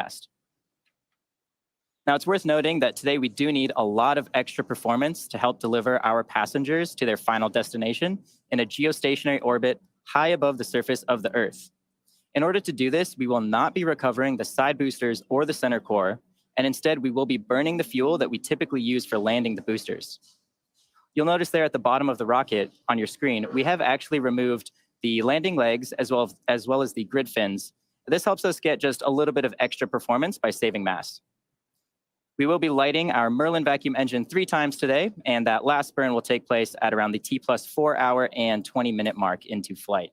fast. Now, it's worth noting that today we do need a lot of extra performance to help deliver our passengers to their final destination in a geostationary orbit high above the surface of the Earth. In order to do this, we will not be recovering the side boosters or the center core, and instead we will be burning the fuel that we typically use for landing the boosters. You'll notice there at the bottom of the rocket on your screen, we have actually removed the landing legs as well as the grid fins. This helps us get just a little bit of extra performance by saving mass. We will be lighting our Merlin vacuum engine 3 times today, and that last burn will take place at around the T+4 hour and 20-minute mark into flight.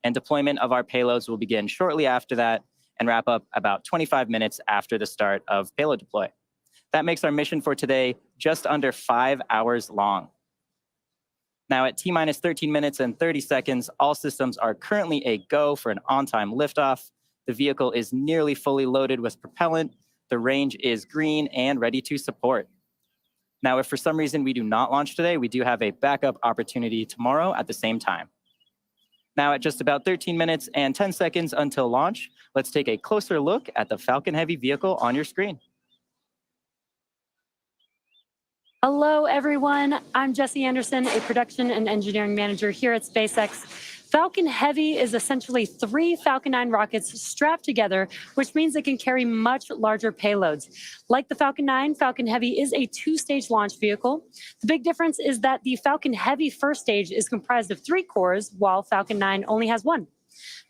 And deployment of our payloads will begin shortly after that and wrap up about 25 minutes after the start of payload deploy. That makes our mission for today just under 5 hours long. Now at T-minus 13 minutes and 30 seconds, all systems are currently a go for an on-time liftoff. The vehicle is nearly fully loaded with propellant. The range is green and ready to support. Now, if for some reason we do not launch today, we do have a backup opportunity tomorrow at the same time. Now, at just about 13 minutes and 10 seconds until launch, let's take a closer look at the Falcon Heavy vehicle on your screen. Hello, everyone. I'm Jessie Anderson, a production and engineering manager here at SpaceX. Falcon Heavy is essentially 3 Falcon 9 rockets strapped together, which means it can carry much larger payloads. Like the Falcon 9, Falcon Heavy is a 2-stage launch vehicle. The big difference is that the Falcon Heavy first stage is comprised of 3 cores, while Falcon 9 only has 1.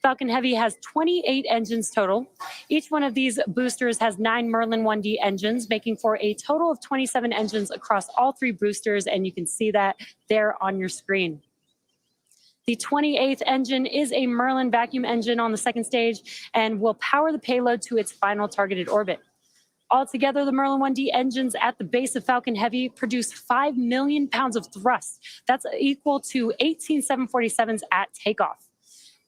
Falcon Heavy has 28 engines total. Each one of these boosters has 9 Merlin 1D engines, making for a total of 27 engines across all 3 boosters, and you can see that there on your screen. The 28th engine is a Merlin vacuum engine on the second stage and will power the payload to its final targeted orbit. Altogether, the Merlin 1D engines at the base of Falcon Heavy produce 5 million pounds of thrust. That's equal to 18 747s at takeoff.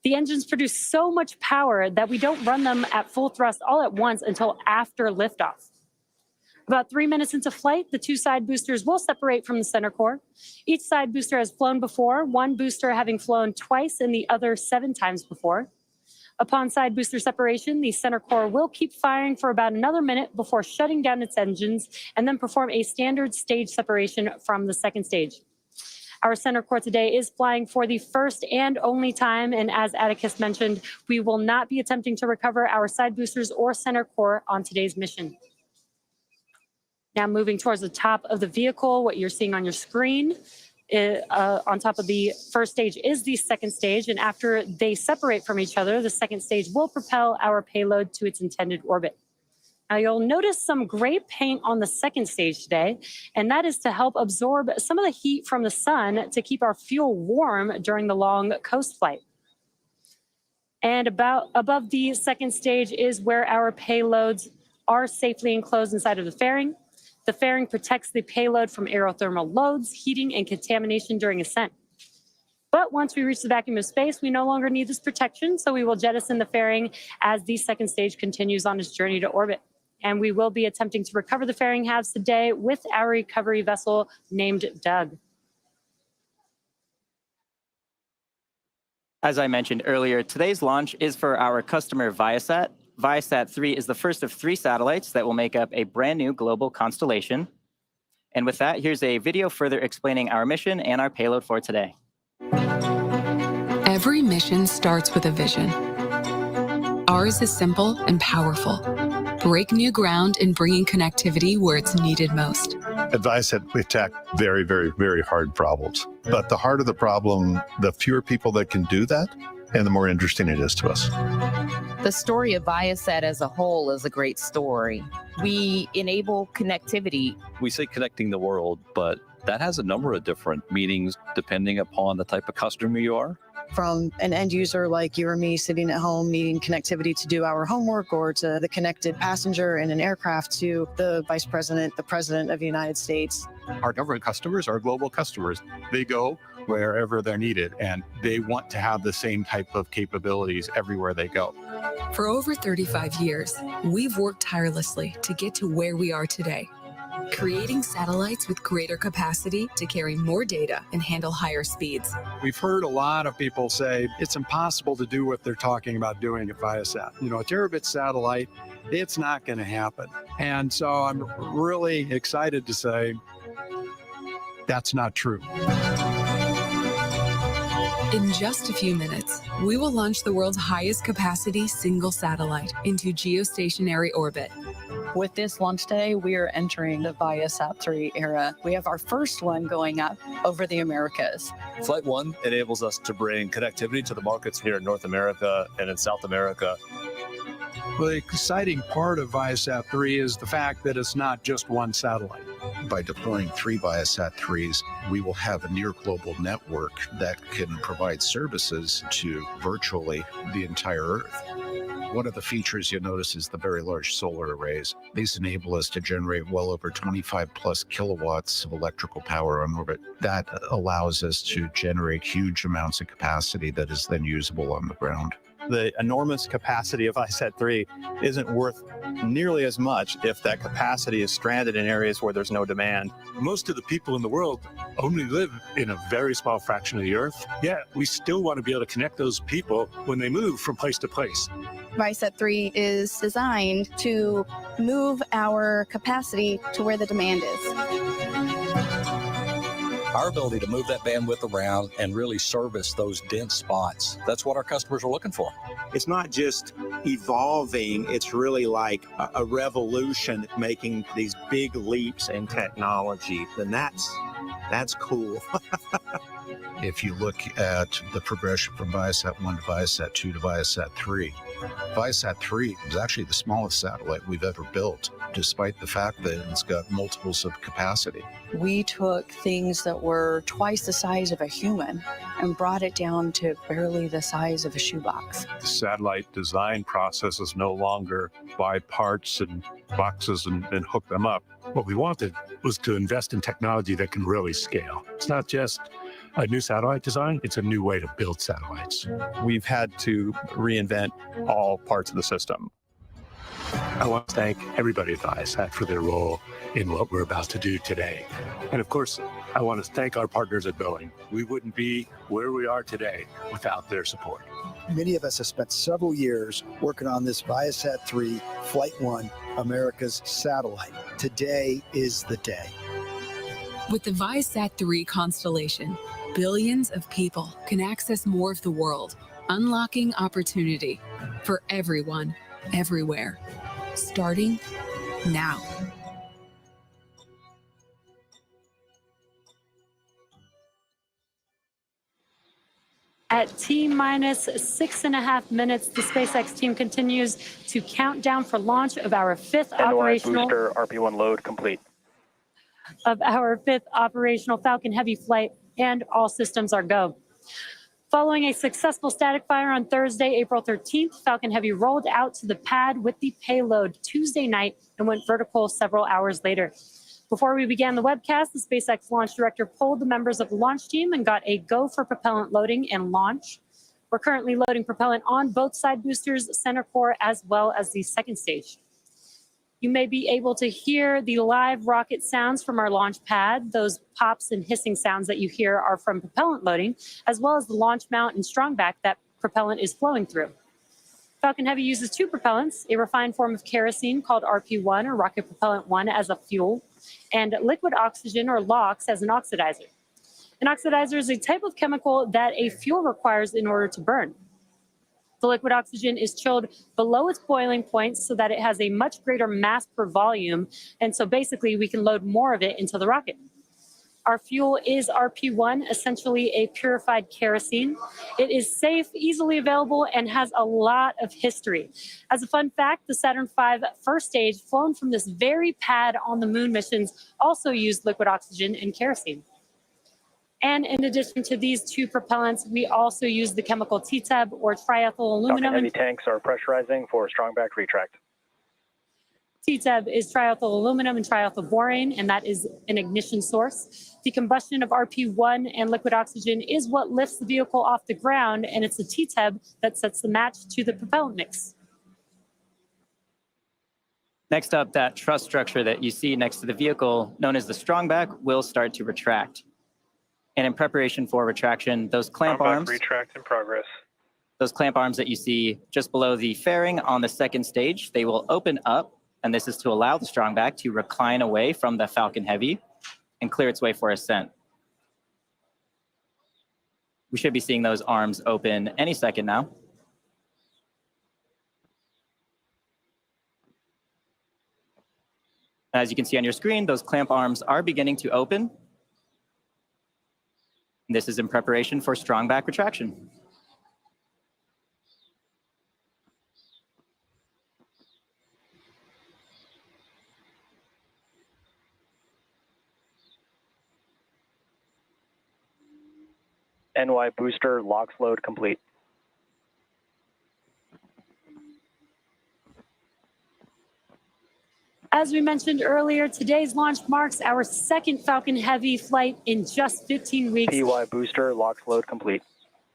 The engines produce so much power that we don't run them at full thrust all at once until after liftoff. About 3 minutes into flight, the 2 side boosters will separate from the center core. Each side booster has flown before, one booster having flown twice and the other 7 times before. Upon side booster separation, the center core will keep firing for about another minute before shutting down its engines and then perform a standard stage separation from the second stage. Our center core today is flying for the first and only time, and as Atticus mentioned, we will not be attempting to recover our side boosters or center core on today's mission. Now moving towards the top of the vehicle, what you're seeing on your screen on top of the first stage is the second stage, and after they separate from each other, the second stage will propel our payload to its intended orbit. Now you'll notice some gray paint on the second stage today, and that is to help absorb some of the heat from the sun to keep our fuel warm during the long coast flight. And about above the second stage is where our payloads are safely enclosed inside of the fairing. The fairing protects the payload from aerothermal loads, heating, and contamination during ascent. But once we reach the vacuum of space, we no longer need this protection, so we will jettison the fairing as the second stage continues on its journey to orbit. And we will be attempting to recover the fairing halves today with our recovery vessel named Doug. As I mentioned earlier, today's launch is for our customer ViaSat. ViaSat-3 is the first of 3 satellites that will make up a brand new global constellation. And with that, here's a video further explaining our mission and our payload for today. Every mission starts with a vision. Ours is simple and powerful. Break new ground in bringing connectivity where it's needed most. At ViaSat, we attack very, very, very hard problems. But the harder the problem, the fewer people that can do that, and the more interesting it is to us. The story of Viasat as a whole is a great story. We enable connectivity. We say connecting the world, but that has a number of different meanings depending upon the type of customer you are. From an end user like you or me sitting at home needing connectivity to do our homework, or to the connected passenger in an aircraft to the vice president, the president of the United States. Our government customers are global customers. They go wherever they're needed, and they want to have the same type of capabilities everywhere they go. For over 35 years, we've worked tirelessly to get to where we are today, creating satellites with greater capacity to carry more data and handle higher speeds. We've heard a lot of people say it's impossible to do what they're talking about doing at Viasat. You know, a terabit satellite It's not going to happen. And so I'm really excited to say that's not true. In just a few minutes, we will launch the world's highest capacity single satellite into geostationary orbit. With this launch day, we are entering the ViaSat-3 era. We have our first one going up over the Americas. Flight 1 enables us to bring connectivity to the markets here in North America and in South America. Well, the exciting part of ViaSat-3 is the fact that it's not just one satellite. By deploying 3 ViaSat-3s, we will have a near global network that can provide services to virtually the entire Earth. One of the features you'll notice is the very large solar arrays. These enable us to generate well over 25 plus kilowatts of electrical power on orbit. That allows us to generate huge amounts of capacity that is then usable on the ground. The enormous capacity of ViaSat-3 isn't worth nearly as much if that capacity is stranded in areas where there's no demand. Most of the people in the world only live in a very small fraction of the Earth. Yeah, we still want to be able to connect those people when they move from place to place. ViaSat-3 is designed to move our capacity to where the demand is. Our ability to move that bandwidth around and really service those dense spots, that's what our customers are looking for. It's not just evolving, it's really like a revolution, making these big leaps in technology, and that's cool. If you look at the progression from ViaSat-1 to ViaSat-2 to ViaSat-3, ViaSat-3 is actually the smallest satellite we've ever built, despite the fact that it's got multiples of capacity. We took things that were twice the size of a human and brought it down to barely the size of a shoebox. The satellite design process is no longer buy parts and boxes and hook them up. What we wanted was to invest in technology that can really scale. It's not just a new satellite design, it's a new way to build satellites. We've had to reinvent all parts of the system. I want to thank everybody at ViaSat for their role in what we're about to do today. And of course, I want to thank our partners at Boeing. We wouldn't be where we are today without their support. Many of us have spent several years working on this ViaSat-3 Flight 1 America's satellite. Today is the day. With the ViaSat-3 constellation, billions of people can access more of the world, unlocking opportunity for everyone, everywhere, starting now. At T-minus 6.5 minutes, the SpaceX team continues to count down for launch of our fifth operational booster RP1 load complete. Falcon Heavy flight, and all systems are go. Following a successful static fire on Thursday, April 13th, Falcon Heavy rolled out to the pad with the payload Tuesday night and went vertical several hours later. Before we began the webcast, the SpaceX launch director polled the members of the launch team and got a go for propellant loading and launch. We're currently loading propellant on both side boosters, center core, as well as the second stage. You may be able to hear the live rocket sounds from our launch pad. Those pops and hissing sounds that you hear are from propellant loading, as well as the launch mount and strongback that propellant is flowing through. Falcon Heavy uses two propellants, a refined form of kerosene called RP1 or rocket propellant 1 as a fuel, and liquid oxygen or LOX as an oxidizer. An oxidizer is a type of chemical that a fuel requires in order to burn. The liquid oxygen is chilled below its boiling point so that it has a much greater mass per volume, and so basically we can load more of it into the rocket. Our fuel is RP1, essentially a purified kerosene. It is safe, easily available, and has a lot of history. As a fun fact, the Saturn V first stage flown from this very pad on the moon missions also used liquid oxygen and kerosene. And in addition to these two propellants, we also use the chemical TTEB or triethyl aluminum. Heavy tanks are pressurizing for strongback retract. TTEB is triethyl aluminum and triethyl borane, and that is an ignition source. The combustion of RP1 and liquid oxygen is what lifts the vehicle off the ground, and it's the TTEB that sets the match to the propellant mix. Next up, that truss structure that you see next to the vehicle, known as the strongback, will start to retract. And in preparation for retraction, those clamp arms... Retract in progress. Those clamp arms that you see just below the fairing on the second stage, they will open up, and this is to allow the strongback to recline away from the Falcon Heavy and clear its way for ascent. We should be seeing those arms open any second now. As you can see on your screen, those clamp arms are beginning to open. This is in preparation for strongback retraction. NY booster LOX load complete. As we mentioned earlier, today's launch marks our second Falcon Heavy flight in just 15 weeks. PY booster LOX load complete.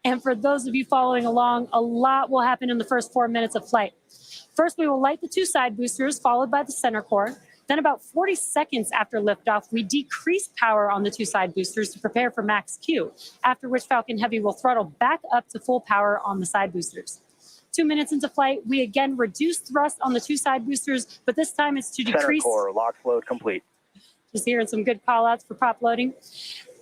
And for those of you following along, a lot will happen in the first 4 minutes of flight. First, we will light the two side boosters, followed by the center core. Then about 40 seconds after liftoff, we decrease power on the two side boosters to prepare for max Q, after which Falcon Heavy will throttle back up to full power on the side boosters. 2 minutes into flight, we again reduce thrust on the two side boosters, but this time it's to decrease. Center core LOX load complete. Just hearing some good call outs for prop loading.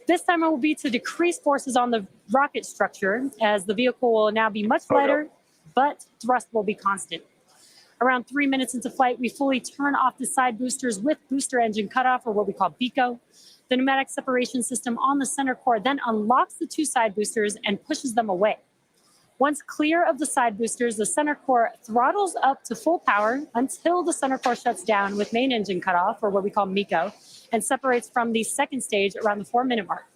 This time it will be to decrease forces on the rocket structure, as the vehicle will now be much lighter, but thrust will be constant. Around 3 minutes into flight, we fully turn off the side boosters with booster engine cutoff, or what we call BECO. The pneumatic separation system on the center core then unlocks the two side boosters and pushes them away. Once clear of the side boosters, the center core throttles up to full power until the center core shuts down with main engine cutoff, or what we call MECO, and separates from the second stage around the 4 minute mark.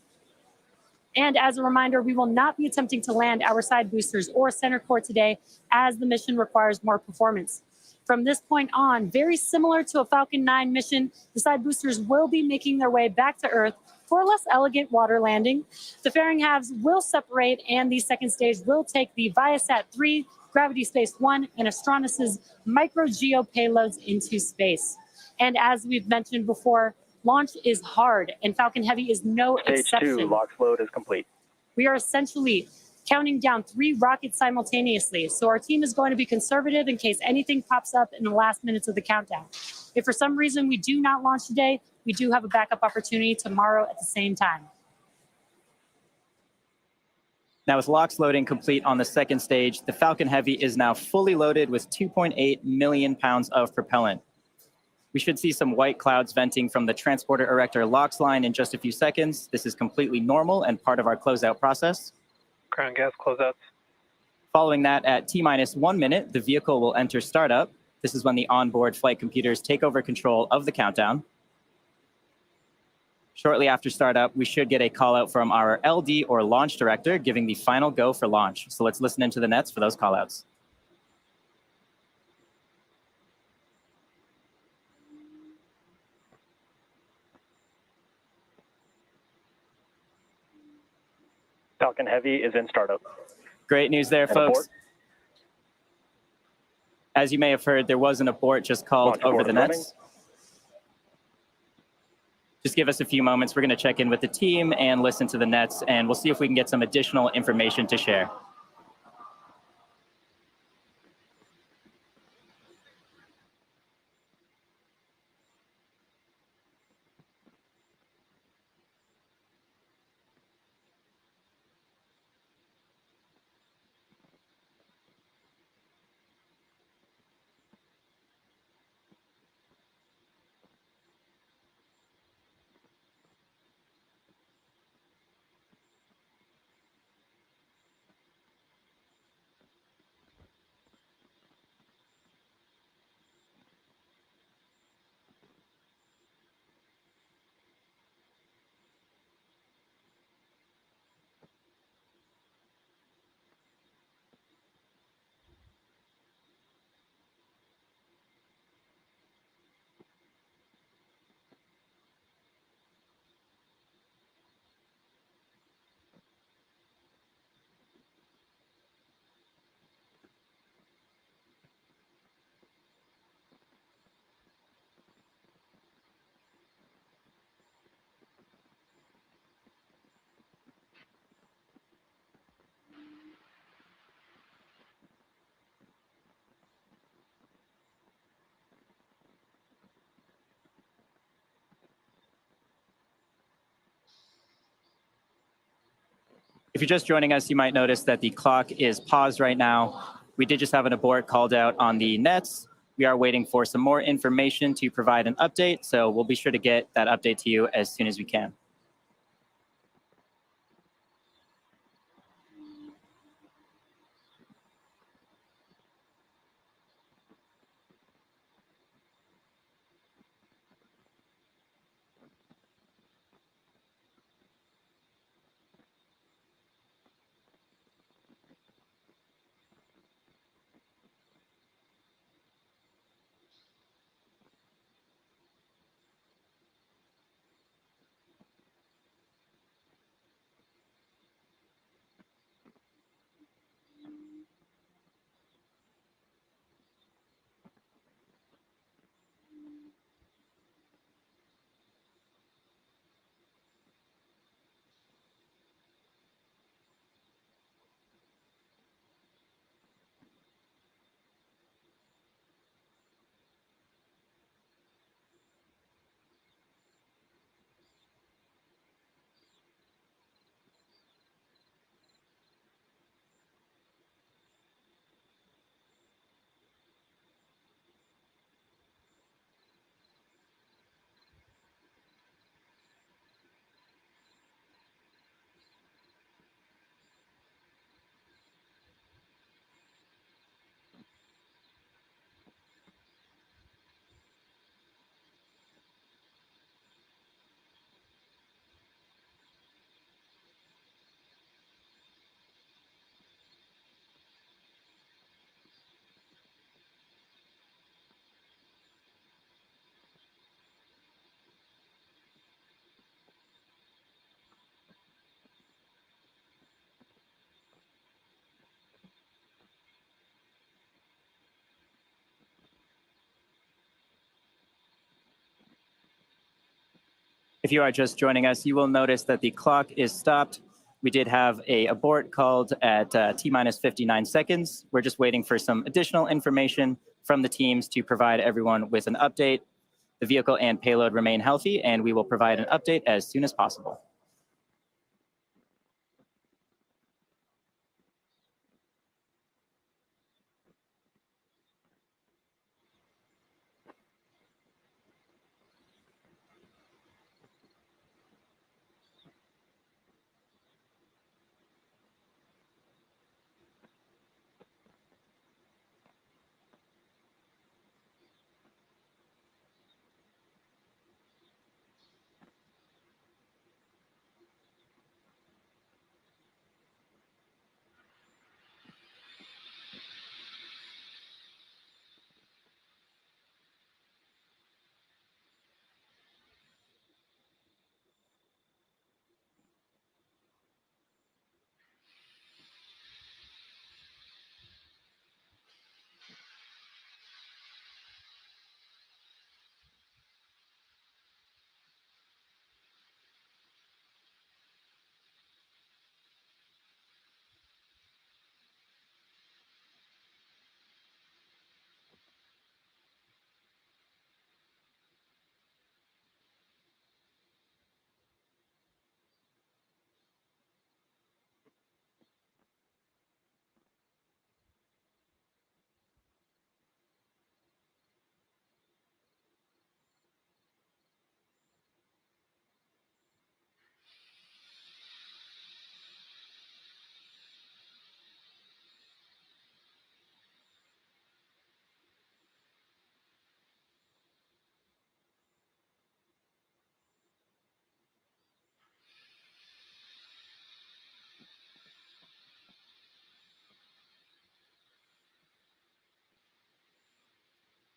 And as a reminder, we will not be attempting to land our side boosters or center core today, as the mission requires more performance. From this point on, very similar to a Falcon 9 mission, the side boosters will be making their way back to Earth for a less elegant water landing. The fairing halves will separate, and the second stage will take the ViaSat-3, Gravity Space 1, and Astronos's micro-geo payloads into space. And as we've mentioned before, launch is hard, and Falcon Heavy is no exception. Stage 2 LOX load is complete. We are essentially counting down 3 rockets simultaneously, so our team is going to be conservative in case anything pops up in the last minutes of the countdown. If for some reason we do not launch today, we do have a backup opportunity tomorrow at the same time. Now, with LOX loading complete on the second stage, the Falcon Heavy is now fully loaded with 2.8 million pounds of propellant. We should see some white clouds venting from the transporter erector LOX line in just a few seconds. This is completely normal and part of our closeout process. Ground gas closeouts. Following that, at T-minus 1 minute, the vehicle will enter startup. This is when the onboard flight computers take over control of the countdown. Shortly after startup, we should get a call out from our LD or launch director giving the final go for launch. So let's listen into the nets for those call outs. Falcon Heavy is in startup. Great news there, folks. As you may have heard, there was an abort just called over the nets. Just give us a few moments. We're going to check in with the team and listen to the nets, and we'll see if we can get some additional information to share. If you're just joining us, you might notice that the clock is paused right now. We did just have an abort called out on the nets. We are waiting for some more information to provide an update, so we'll be sure to get that update to you as soon as we can. If you are just joining us, you will notice that the clock is stopped. We did have a abort called at T-minus 59 seconds. We're just waiting for some additional information from the teams to provide everyone with an update. The vehicle and payload remain healthy, and we will provide an update as soon as possible.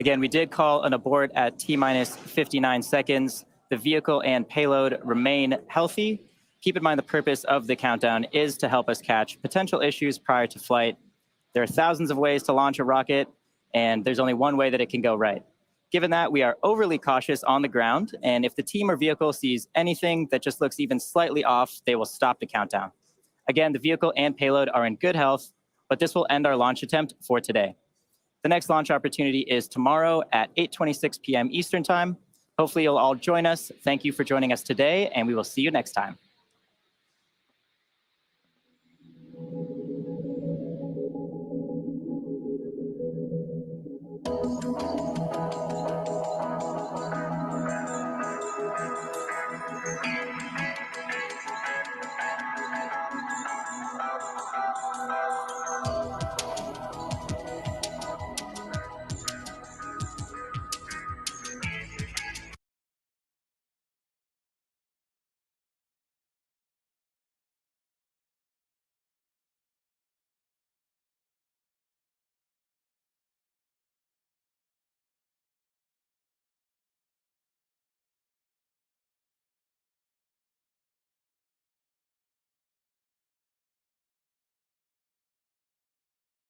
Again, we did call an abort at T-minus 59 seconds. The vehicle and payload remain healthy. Keep in mind the purpose of the countdown is to help us catch potential issues prior to flight. There are thousands of ways to launch a rocket, and there's only one way that it can go right. Given that, we are overly cautious on the ground, and if the team or vehicle sees anything that just looks even slightly off, they will stop the countdown. Again, the vehicle and payload are in good health, but this will end our launch attempt for today. The next launch opportunity is tomorrow at 8:26 p.m. Eastern Time. Hopefully you'll all join us. Thank you for joining us today, and we will see you next time. Bye.